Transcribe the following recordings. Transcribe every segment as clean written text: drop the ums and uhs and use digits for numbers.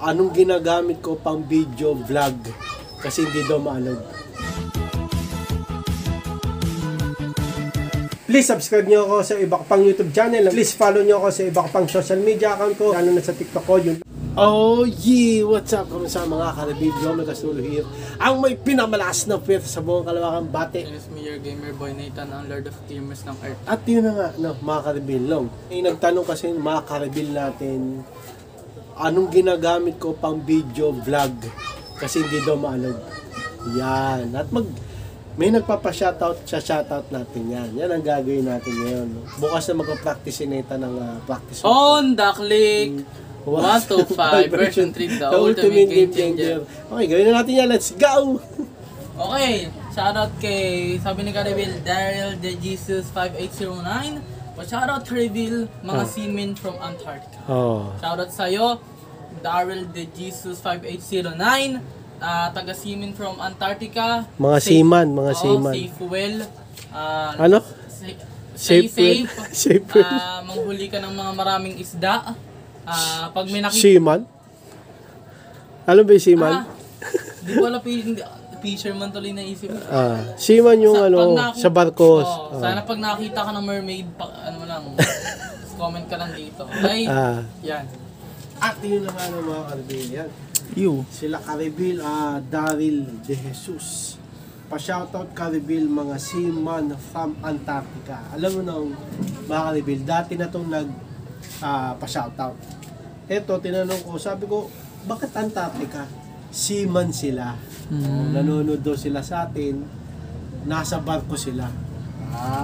Anong ginagamit ko pang video vlog kasi hindi daw maalog. Please subscribe nyo ako sa iba ko pang YouTube channel. Please follow nyo ako sa iba ko pang social media account ko. Lalo na sa TikTok ko. Yun. Oh yeah! What's up? Kamusta mga ka-video? May kasulo here. Ang may pinamalakas na pwede sa buong Kalawakan Bate. This is me, your gamer boy Nathan, ang Lord of Gamers ng Earth. At yun na nga, no, mga ka-reveal long. Nagtanong kasi mga ka-reveal natin, anong ginagamit ko pang video vlog kasi hindi daw maalog. Yan. At may nagpapa-shoutout sa shoutout natin yan. Yan ang gagawin natin ngayon. No? Bukas na magpa-practice si Nathan ng practice. On the click! 125 version 3, the ultimate game changer. Okay, gawin na natin yan. Let's go! Okay, shoutout kay, sabi ni Kareville, Daryl De Jesus 5809. Shoutout Kareville, mga seamen from Antarctica. Shoutout sa'yo, Daryl De Jesus 5809. Taga-seamen from Antarctica. Mga seaman, mga seaman. Safe well. Ano? Safe. Safe. Manghuli ka ng mga maraming isda. Pag may nakita... Seaman? Alam ba yung seaman? Di ko alam, fisherman tuloy na isip. Seaman yung sa barkos. Sana pag nakita ka ng mermaid, ano lang, comment ka lang dito. Okay? Yan. At yun na nga ng mga ka-reveal yan. Sila ka-reveal, Daryl De Jesus. Pa-shoutout ka-reveal mga seaman from Antarctica. Alam mo nung mga ka-reveal, dati na itong pa-shoutout. Eto, tinanong ko, sabi ko, bakit Antarctica? Seaman sila. Nanonood daw sila sa atin, nasa barko sila.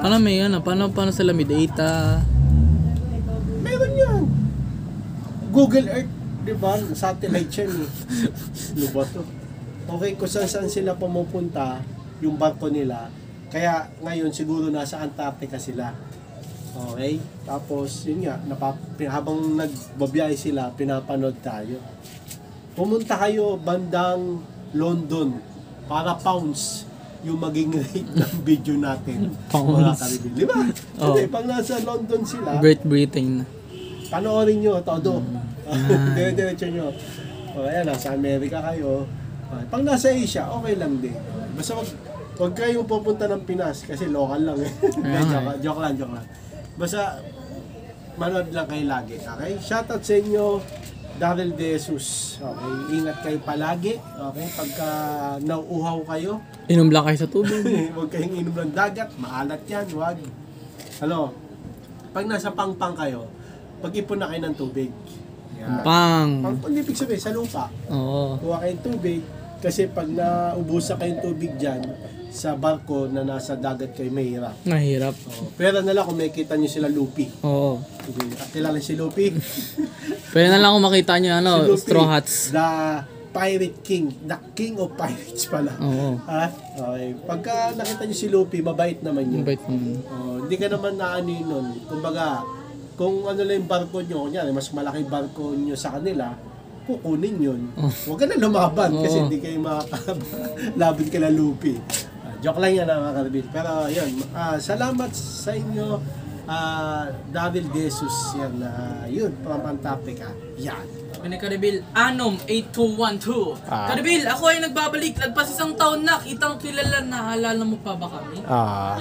Paano may paano sila may data? Meron yan. Google Earth, di ba? Satellite yan eh. Ano ba to? Okay, kung saan sila pumupunta, yung barko nila, kaya ngayon siguro nasa Antarctica sila. Okay? Tapos, yun nga, habang nagbabiyahe sila, pinapanood tayo. Pumunta kayo bandang London para pounds yung maging rate ng video natin. Pounds. Di ba? Kasi pag nasa London sila, Great Britain. panoorin nyo, todo. Dire-diretso nyo. O, ayan, nasa Amerika kayo. Pag nasa Asia, okay lang din. Basta wag kayong pupunta ng Pinas kasi local lang eh. Joke lang. Basta manood lang kayo lagi. Okay? Shoutout sa inyo, Daryl De Jesus. Okay? Ingat kayo palagi. Okay? Pagka nauuhaw kayo, Inom lang kayo sa tubig. huwag kayong inom ng dagat. Maalat yan. Huwag. Ano? Pag nasa pangpang kayo, pag-ipon na kayo ng tubig. Yan. Pangpang ibig sabihin sa lupa. Oo. Kuha kayong tubig. Kasi pag naubusan kayong tubig dyan, sa barko na nasa dagat kayo, mahirap. Mahirap. Pero na lang kung makikita nyo sila Luffy. Oo. Kilala si Luffy? Pwede na lang kung makita nyo, Si Luffy, Straw Hats. the Pirate King. The King of Pirates pala. Oo. Ha? Okay. Pagka nakita nyo si Luffy, mabait naman yun. Mabait naman. Hindi ka naman naano yun nun. Kumbaga, kung ano lang yung barko nyo, kunyari, mas malaki barko nyo sa kanila, kukunin yun. Huwag ka na lumaban kasi hindi kayo makakalaban ka na Luffy. Joke lang yan mga ka-reveal. Pero yun, salamat sa inyo, Daryl De Jesus. Yan, yun, from Antarctica. Yan. Sabi ni Kareville, Anom 8212. Kareville, ako ay nagbabalik. Lagpas isang taon na, kitang kilala na. Alala mo pa ba kami?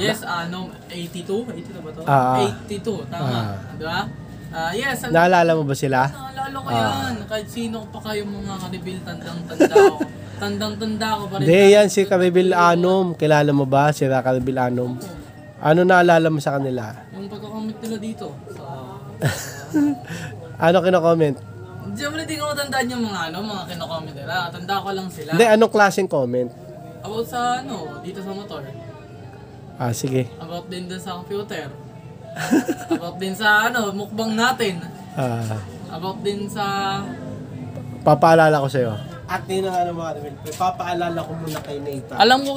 Yes, Anom 82. 82 ba to? 82, tama. Diba? Yes. Naalala mo ba sila? Naalala ko yan. Kahit sino pa kayo mga Kareville, tandang-tanda ako. Tandang-tanda ko pa rin. Hindi, yan si Kareville Anom. Kilala mo ba si Kareville Anom? Ano naalala mo sa kanila? Yung pagkakomment nila dito. Ano kino-comment? Hindi ko matandaan yung mga kino-comment nila. Tanda ko lang sila. Hindi, anong klaseng comment? About sa dito sa motor. Sige. About din dun sa computer. About din sa mukbang natin. About din sa... Papaalala ko sa'yo. At yun na nga mga Kareville, papaalala ko muna kay Nathan. Alam ko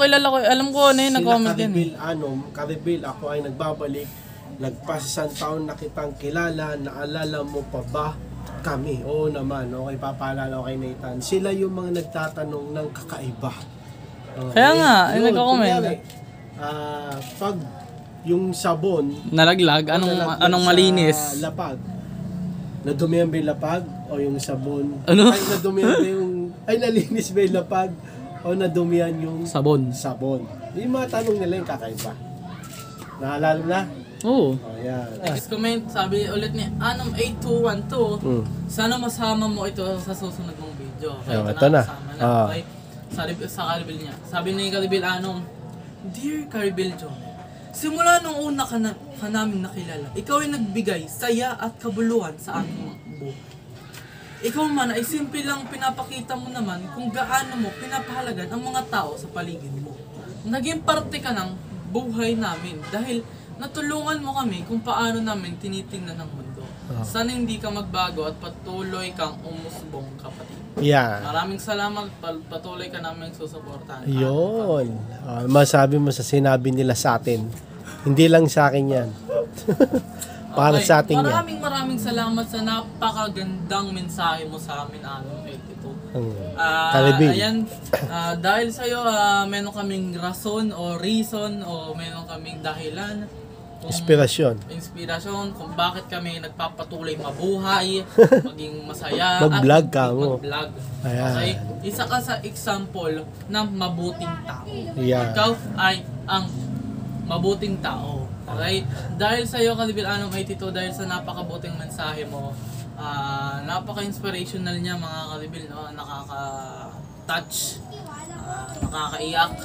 ano yun, nag-comment yan. Kareville, ako ay nagbabalik. Lagpas isang taon na kitang kilala, naalala mo pa ba kami? Oo naman, okay, papaalala ko kay Nathan. Sila yung mga nagtatanong ng kakaiba. Okay? Kaya nga, ay nagko-comment. Pag yung sabon, nalaglag, anong malinis? lapag, nadumihan ba yung lapag? o yung sabon. Ano? Ay, nadumihan ba yung, ay, nalinis ba yung lapag? O nadumihan yung Sabon. sabon. Yung mga tanong nila yung kakaiba. Naalala na? Oo. O, yan. Next comment, sabi ulit ni Anom8212, sana masama mo ito sa susunod mong video. Ayun, ito na. Kasama na. Okay. Sa Caribil niya. Sabi ni Caribil Anom, Dear Caribil John, simula nung una ka namin nakilala, ikaw ay nagbigay saya at kabuluhan sa aking buhay. Ikaw man ay simple lang pinapakita mo naman kung gaano mo pinapahalagan ang mga tao sa paligid mo. Naging parte ka ng buhay namin dahil natulungan mo kami kung paano namin tinitingnan ang mundo. Sana hindi ka magbago at patuloy kang umusbong kapatid. Yan. Maraming salamat, patuloy ka namin susuportahan. Yun. Masabi mo sa sinabi nila sa atin. Hindi lang sa akin yan. Para sa atin yan. Maraming salamat sa napakagandang mensahe mo sa amin, Anom82. Caribil. Ayan, dahil sa'yo, meron kaming rason o reason o meron kaming dahilan. Inspirasyon. Inspirasyon kung bakit kami nagpapatuloy mabuhay, maging masaya, Mag-vlog ka mo. mag-vlog. Ayan. Okay? Isa ka sa example ng mabuting tao. Yan. Ikaw ay ang mabuting tao. Okay? Dahil sa iyo, Caribil Anom82, dahil sa napakabuting mensahe mo, napaka-inspirational niya mga Caribil, no? Nakaka-touch, nakakaiyak,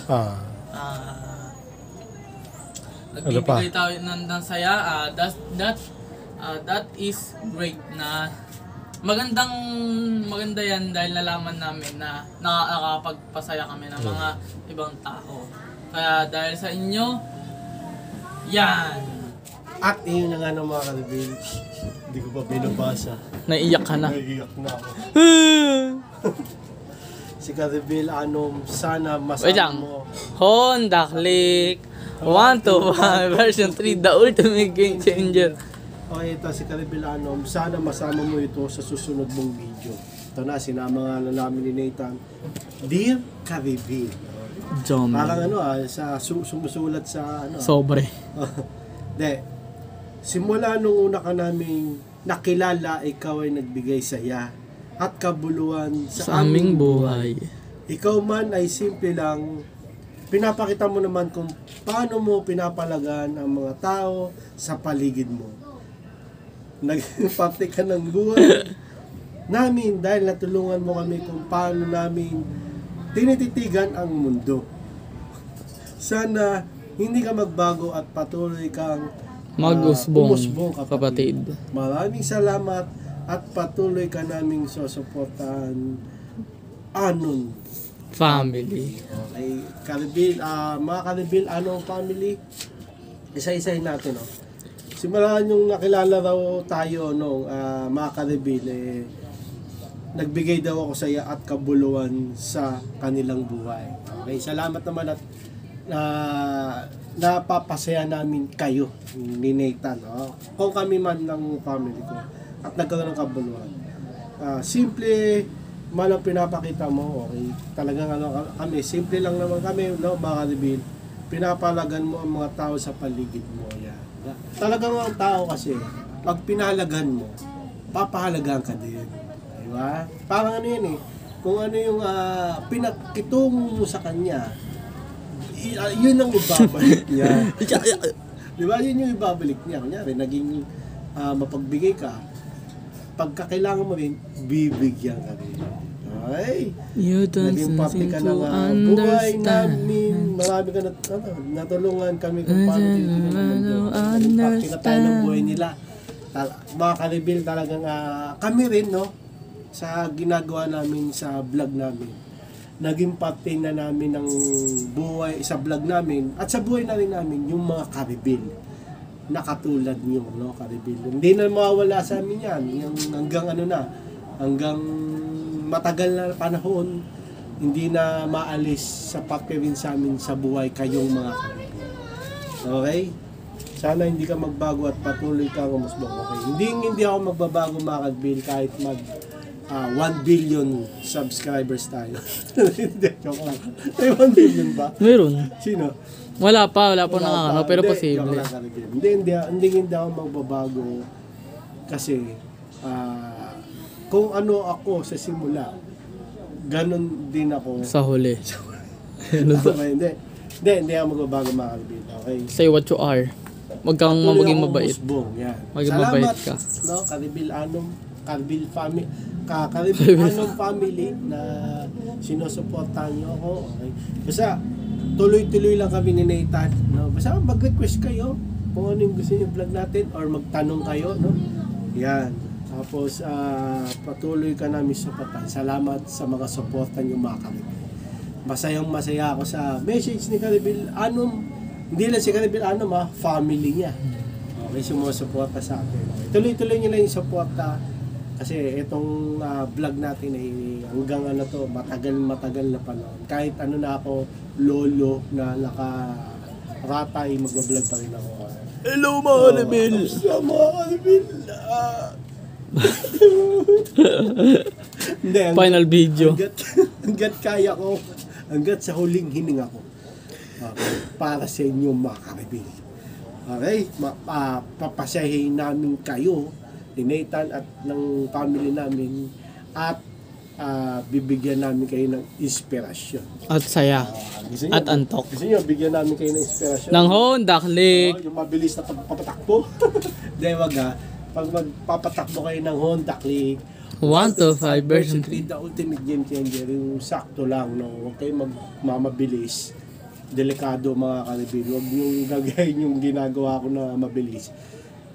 nagbibigay tayo ng saya. That is great na maganda yan dahil nalaman namin na nakakapagpasaya kami ng mga ibang tao. Kaya dahil sa inyo, yan. At yun na nga ng mga Caribil. Hindi ko pa binabasa. Naiiyak ka na. Naiiyak na ako. Si Caribil Anom, sana Wait lang. masama mo. Honda Click 121 version 3, the ultimate game changer. Okay, ito si Caribil Anom, sana masama mo ito sa susunod mong video. Ito na, sinama nga na namin ni Nathan. Dear Caribil. John. Parang sumusulat sa Sobre. De, simula nung una ka naming nakilala, ikaw ay nagbigay saya at kabuluhan sa aming buhay. Ikaw man ay simple lang, pinapakita mo naman kung paano mo pinapalagan ang mga tao sa paligid mo. Naging parte ka ng buhay namin dahil natulungan mo kami kung paano namin tinititigan ang mundo. Sana hindi ka magbago at patuloy kang umusbong kapatid. Maraming salamat at patuloy ka naming susuportahan. Anon Family. Okay, Caribil, mga Caribil Anon family, isa-isahin natin, Simulan yung nakilala raw tayo mga Caribil, nagbigay daw ako saya at kabuluhan sa kanilang buhay. Okay, salamat naman at napapasaya namin kayo ni Nathan, kung kami man ng family ko at nagkaroon ng kabuluhan. Simple man ang pinapakita mo, okay, talagang kami, simple lang naman kami, mga Caribil, pinapalagan mo ang mga tao sa paligid mo. Yan. Talagang ang tao kasi, pag pinalagan mo, papahalagaan ka din. Diba? Parang ano yan kung ano yung pinakitungo mo sa kanya, yun ang ibabalik niya. Diba? Yun yung ibabalik niya. Kunyari, naging mapagbigay ka, pagkakailangan mo rin, bibigyan ka rin. Okay? Naging parte ka ng buhay namin. Marami ka natulungan kami kung paano naging parte na tayo ng buhay nila. Mga Caribil, talagang kami rin, sa ginagawa namin sa vlog namin. Naging parte na namin ng buhay sa vlog namin at sa buhay na rin namin yung mga Caribil na katulad nyo, Caribil. Hindi na mawawala sa amin yan. Yung hanggang matagal na panahon, hindi na maalis sa pakirin sa amin sa buhay kayong mga Caribil. Okay? Sana hindi ka magbago at patuloy ka umusbong. Okay? Hindi ako magbabago mga Caribil kahit 1 billion subscribers tayo. Hindi, joke lang. May 1 billion ba? Meron. Sino? Wala pa pero Hindi, posible. joke lang, hindi ako magbabago kasi kung ano ako sa simula, ganun din ako. Sa huli. Ano to? Hindi ako magbabago mga Karbil. Okay? Say what you are. Huwag kang maging mabait. Yan. Maging Salamat, mabait ka. no, Karbil family, Karbil Anom family na sinusuportahan niyo ako. Okay? Basta tuloy-tuloy lang kami ni Nathan, no? Basta mag-request kayo kung ano yung gusto niyo vlog natin or magtanong kayo, no? Yan. Tapos patuloy ka namin suportahan. Salamat sa mga suporta niyo mga Karbil. Masayang-masaya ako sa message ni Karbil Anom. Hindi lang si Karbil Anom, family niya. Okay, sumusuporta sa akin. Okay. Tuloy-tuloy niyo lang yung suporta kasi itong vlog natin ay hanggang matagal na panahon. Kahit ano na ako, lolo na nakaratay, magbablog pa rin ako. Hello mga Karbil! Hello mga Karbil! Hindi, Final video. Hanggat kaya ko, hanggat sa huling hininga ko. Okay, para sa inyo mga Karbil. Okay, papasahin namin kayo ni Nathan at ng family namin at bibigyan namin kayo ng inspirasyon. At saya. Gusto At antok. Gusto nyo, bigyan namin kayo ng inspirasyon. Ng Honda Click. Yung mabilis na pagpapatakbo. Dahil wag pag magpapatakbo kayo ng Honda Click, 125 version 3. The ultimate game changer, yung sakto lang, no? Huwag kayong magmamabilis. Delikado mga Karbil. Huwag yung gagayin yung ginagawa ko na mabilis.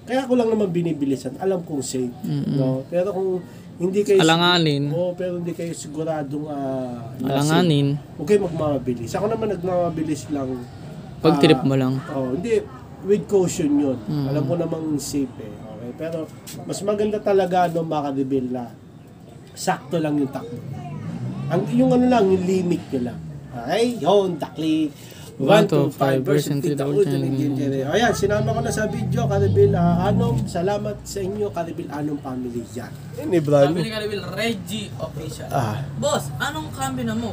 Kaya ko lang naman binibilisan. Alam kong safe, no? Pero kung hindi kayo Alanganin. pero hindi kayo siguradong Alanganin. huwag kayo magmamabilis. Ako naman nagmamabilis lang. Pag trip mo lang. Hindi, with caution yun. Alam ko namang safe okay? Pero mas maganda talaga mga Karbil na sakto lang yung takbo. Yung ano lang, yung limit nyo lang. Okay? Honda Click 125 version 3 the ultimate game changer. Ayan, sinama ko na sa video, Karbil Anom. Salamat sa inyo, Karbil Anom family dyan. Sabi ni Karbil, Reggie Official. Boss, anong cambio na mo?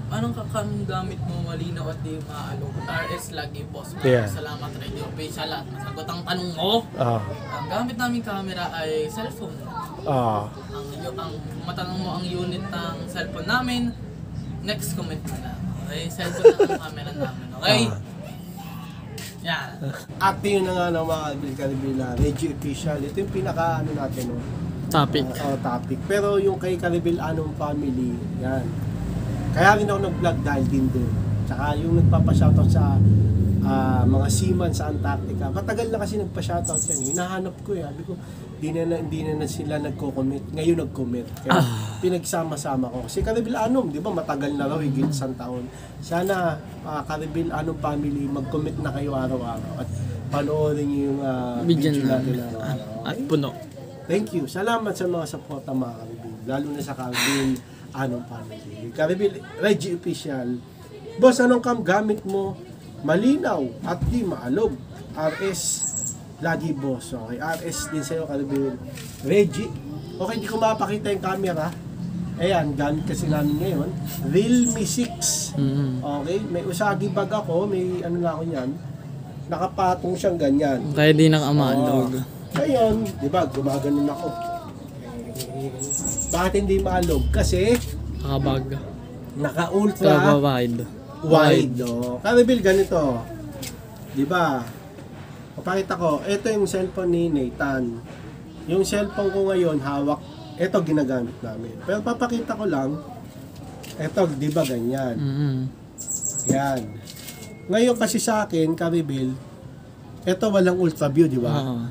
Anong gamit mo malinaw at di maalog? RS lagi, boss. Salamat Reggie Official at nasagot ang tanong mo. Ang gamit namin camera ay cellphone. Ang matanong mo ang unit ng cellphone namin, next comment mo na. Okay, cellphone na ang camera namin. Okay? Yan. At yun na nga ng mga Karbil Reggie Official. Ito yung pinaka natin, no? Topic. Topic. Pero yung kay Karbil Anom family, yan. Kaya rin ako nag-vlog dahil din doon. Tsaka yung nagpapa-shoutout sa mga seaman sa Antarctica. Matagal na kasi nagpa-shoutout yan. Hinahanap ko sabi ko, hindi na sila nagko-commit. Ngayon nag-commit. Kaya pinagsama-sama ko. Kasi Karbil Anom, di ba, matagal na raw, higit isang taon. Sana Karbil Anom family, mag-commit na kayo araw-araw. At panoorin niyo yung video natin araw-araw. At puno. Thank you. Salamat sa mga suporta mga Karbil. Lalo na sa Karbil Anom family. Karbil Reggie Official. Boss, anong gamit mo? Malinaw at di maalog. RS lagi boss. Okay, RS din sa'yo Karbil Reggie. Okay, hindi ko mapakita yung camera. Ayan, gamit kasi namin ngayon Realme 6. Okay, may Usagi bag ako. May ano na ako yan, nakapatong siyang ganyan. Kaya di nakamaalog. Ngayon, di ba, gumaganon ako. Bakit hindi maalog? Kasi Nakabag. naka-ultra wide. Karbil, ganito. Di ba? Papakita ko, ito yung cellphone ni Nathan. Yung cellphone ko ngayon, hawak. Ito ginagamit namin. Pero papakita ko lang, ito, di ba ganyan? Yan. Ngayon kasi sa akin, Karbil, ito walang ultra view, di ba?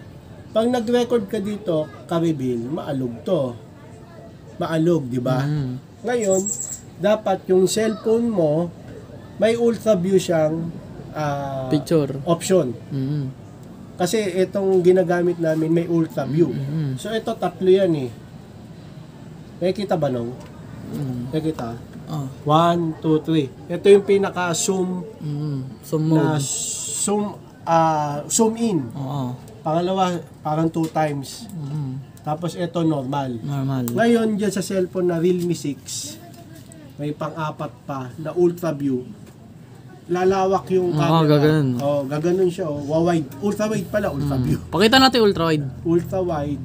Pag nag-record ka dito, Karbil, maalog to. Maalog, di ba? Ngayon, dapat yung cellphone mo, may ultra view siyang picture option. Kasi itong ginagamit namin may ultra view. So ito tatlo yan eh. Nakikita ba nung? Nakikita? 1, 2, 3. Ito yung pinaka zoom zoom mode. Zoom in. Pangalawa, parang 2 times. Tapos ito normal. Ngayon dyan sa cellphone na Realme 6, may pang-apat pa na ultra view. Lalawak yung camera. Gaganon. Gaganon siya. Wide. Ultra wide pala, ultra view. Pakita natin ultra wide. Ultra wide.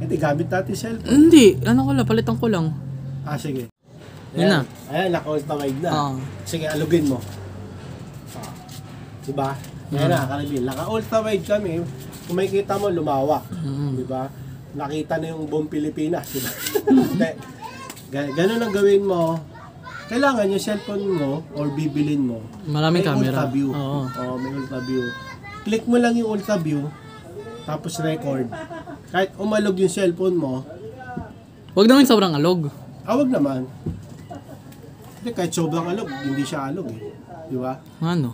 Hindi, gamit natin cellphone. Hindi, ano ko lang, palitan ko lang. Sige. Yun na. Ayan, naka-ultra-wide na. Sige, alugin mo. Diba? Ayan na, Karibil. Naka-ultra-wide kami. Kung makikita mo, lumawak. Diba? Nakita na yung buong Pilipinas. Diba? Ganun ang gawin mo. Kailangan yung cellphone mo or bibilin mo. Maraming may camera. Ultra view. Oo. May ultra view. Click mo lang yung ultra view. Tapos record. Kahit umalog yung cellphone mo. Huwag naman sobrang alog. Wag naman. Hindi, kahit sobrang alog, hindi siya alog eh. Di ba? Ano?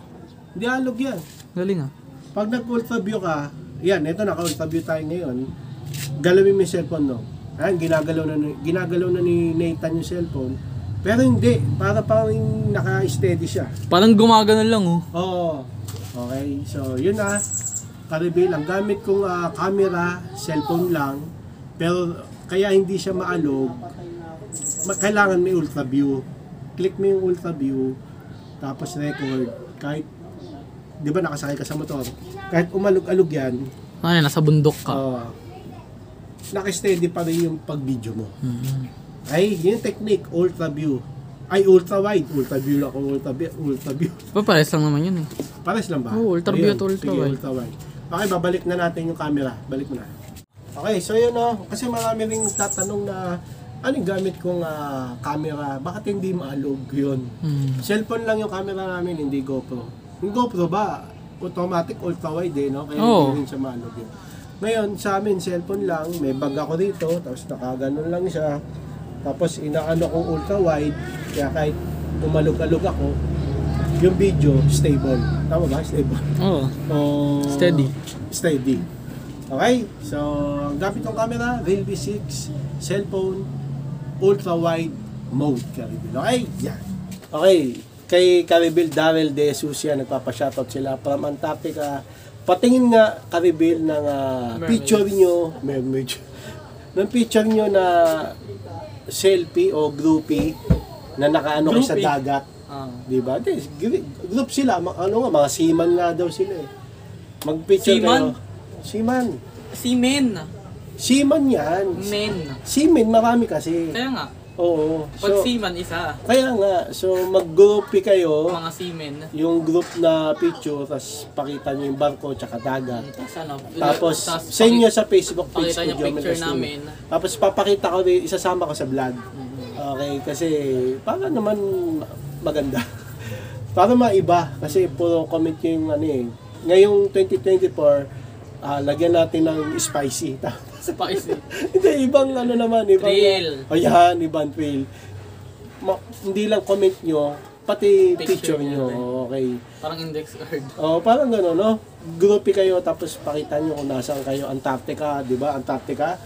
Hindi alog yan. Galing ah. Pag nag-ultra view ka, yan, ito naka-ultra view tayo ngayon. Galawin mo yung cellphone, no? Ayan, ginagalaw na ni Nathan yung cellphone. Pero hindi, para parang naka-steady siya. Parang gumagano lang oh. Oo. Okay, so yun na. Karibil, ang gamit kong camera, cellphone lang. Pero kaya hindi siya maalog, kailangan may ultra view. Click mo yung ultra view, tapos record. Kahit, di ba nakasakay ka sa motor, kahit umalog-alog yan, Nasa bundok ka. naka-steady pa rin yung pag-video mo. Ay, yun yung technique, ultra view. Ay, ultra wide, ultra view ako, ultra view. Pares lang naman yun eh. Pares lang ba? Oo, ultra view at ultra sige, wide. ultra wide. Okay, babalik na natin yung camera. Balik mo na. Okay, so yun kasi marami ring tatanong na anong gamit kong camera, bakit hindi maalog yun? Cellphone lang yung camera namin, hindi GoPro. Yung GoPro ba, automatic ultra wide no? Kaya hindi rin siya maalog yun. Ngayon, sa amin, cellphone lang, may bag ako dito, tapos nakaganon lang siya. Tapos inaano kong ultra wide, kaya kahit umalog-alog ako, yung video stable. Tama ba? Stable. Oo. Steady. Steady. Okay? So, ang gamit kong camera, Realme 6, cellphone, ultra wide mode, Karibil. Okay? Yan. Okay. Kay Karibil Darrell De Jesus yan, nagpapa-shoutout sila from Antarctica. Patingin nga, Karibil, ng picture nyo, ng picture nyo na selfie o groupie na nakaano kayo sa dagat. Diba? Group sila, mga seaman nga daw sila eh. Mag-picture kayo. Seaman? Seaman yan. Seaman, marami kasi. Kaya nga. Oo. Pag seaman, isa. Kaya nga, so mag-groupie kayo. Mga seamen. Yung group na picture, tapos pakita nyo yung barko tsaka dagat. Tapos sa inyo sa Facebook page ko, yung picture namin. Tapos papakita ko rin, isasama ko sa vlog. Okay, kasi para naman maganda. Para maiba, kasi puro comment yung ngayong 2024, lagyan natin ng spicy. Spicy. Hindi, ibang naman. Ibang, thrill. Ayan, ibang thrill. Hindi lang comment nyo, pati picture nyo. Okay. Parang index card. Parang gano'n, no? Groupie kayo, tapos pakita nyo kung nasaan kayo. Antarctica, di ba? Antarctica.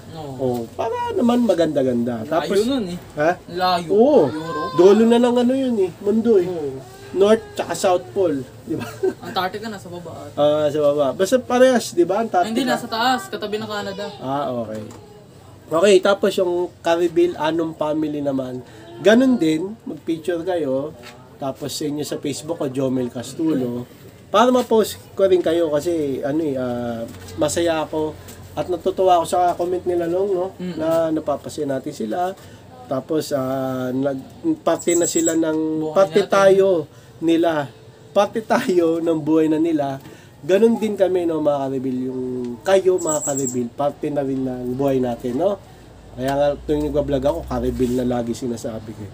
Para naman maganda-ganda. Tapos, layo nun eh. Ha? Layo. Oo. Euro. Dulo na lang yun eh. Mundo eh. North tsaka South Pole, di ba? Antarctica nasa baba. Sa baba. Basta parehas, di ba? Antarctica. Hindi, nasa taas. Katabi ng Canada. Okay. Okay, tapos yung Karibil Anong Family naman, ganun din, mag-picture kayo, tapos sa inyo sa Facebook o Jomel Castulo, para ma-post ko rin kayo kasi masaya ako at natutuwa ako sa comment nila no? Na napapasaya natin sila. Tapos parte na sila ng parte tayo ng buhay na nila. Ganon din kami mga Karibil, yung kayo mga Karibil, parte na rin ng buhay natin, no? Kaya nga tuwing nag-vlog ako, Karibil na lagi sinasabi ko.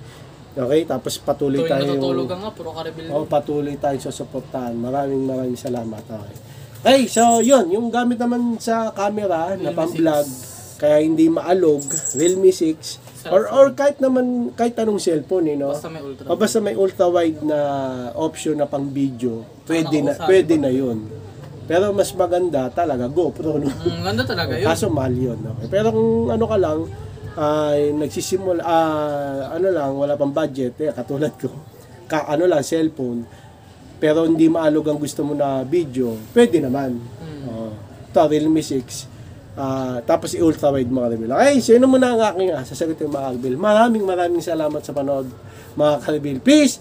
Okay, tapos patuloy tayo. Tuwing natutulog ka nga, puro Karibil. Patuloy tayo sa suportahan. Maraming salamat. Okay, so yun, yung gamit naman sa camera na pang-vlog, kaya hindi maalog, Realme 6, or kahit anong cellphone, no? Basta may ultra wide na option na pang video, pwede na yun. Pero mas maganda talaga GoPro, no? Ganda talaga yun. Kaso mahal yun, okay? Pero kung ka lang, nagsisimula, wala pang budget, katulad ko, cellphone, pero hindi maalog ang gusto mo na video, pwede naman. Ito, Realme 6. Tapos i-ultra wide mga Karibil. Okay, so yun muna ang aking sasagutin mga Karibil. Maraming salamat sa panood mga Karibil. Please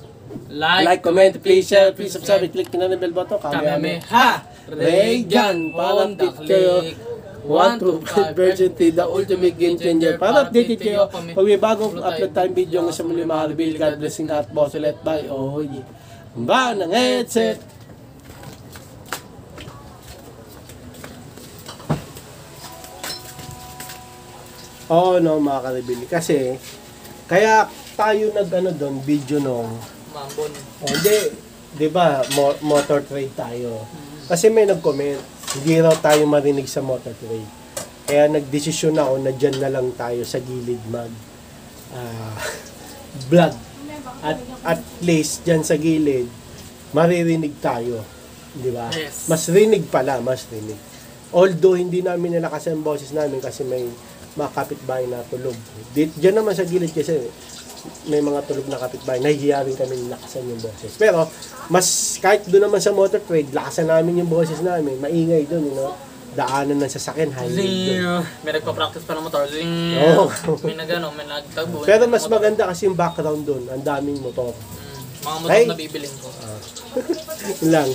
like, comment, please share, please subscribe, click na ng bell button. Kamehameha! Regan! Palapit kayo. 125 version 3, the ultimate game changer. Para updated kayo, pag may bagong upload tayong video, gusto mo yung mga reveal, God blessing at boss ulit. Bye. Oh, yeah. Ba ng headset. Oo, no, mga ka-reveal. Kasi, kaya tayo nag-ano doon, video nung Mambon. hindi, di ba, motor trade tayo. Kasi may nag-comment, hindi raw tayo marinig sa motor trade. Kaya nagdesisyon ako na dyan na lang tayo sa gilid mag vlog. At least dyan sa gilid, maririnig tayo. Di ba? Yes. Mas rinig pala, mas rinig. Although hindi namin nilakasan ang boses namin kasi may mga kapitbahay na tulog. Diyan naman sa gilid kasi may mga tulog na kapitbahay. Nahihiya rin kami nilakasan yung boses. Pero, mas kahit doon naman sa motor trade, lakasan namin yung boses namin. Maingay doon, you know? Daanan ng sasakyan, highway doon. May nagpa-practice pa ng motor. Oo. May nagtagbo. Pero mas maganda kasi yung background doon. Ang daming motor. Mga motor Ay. na bibilin ko. Yun lang.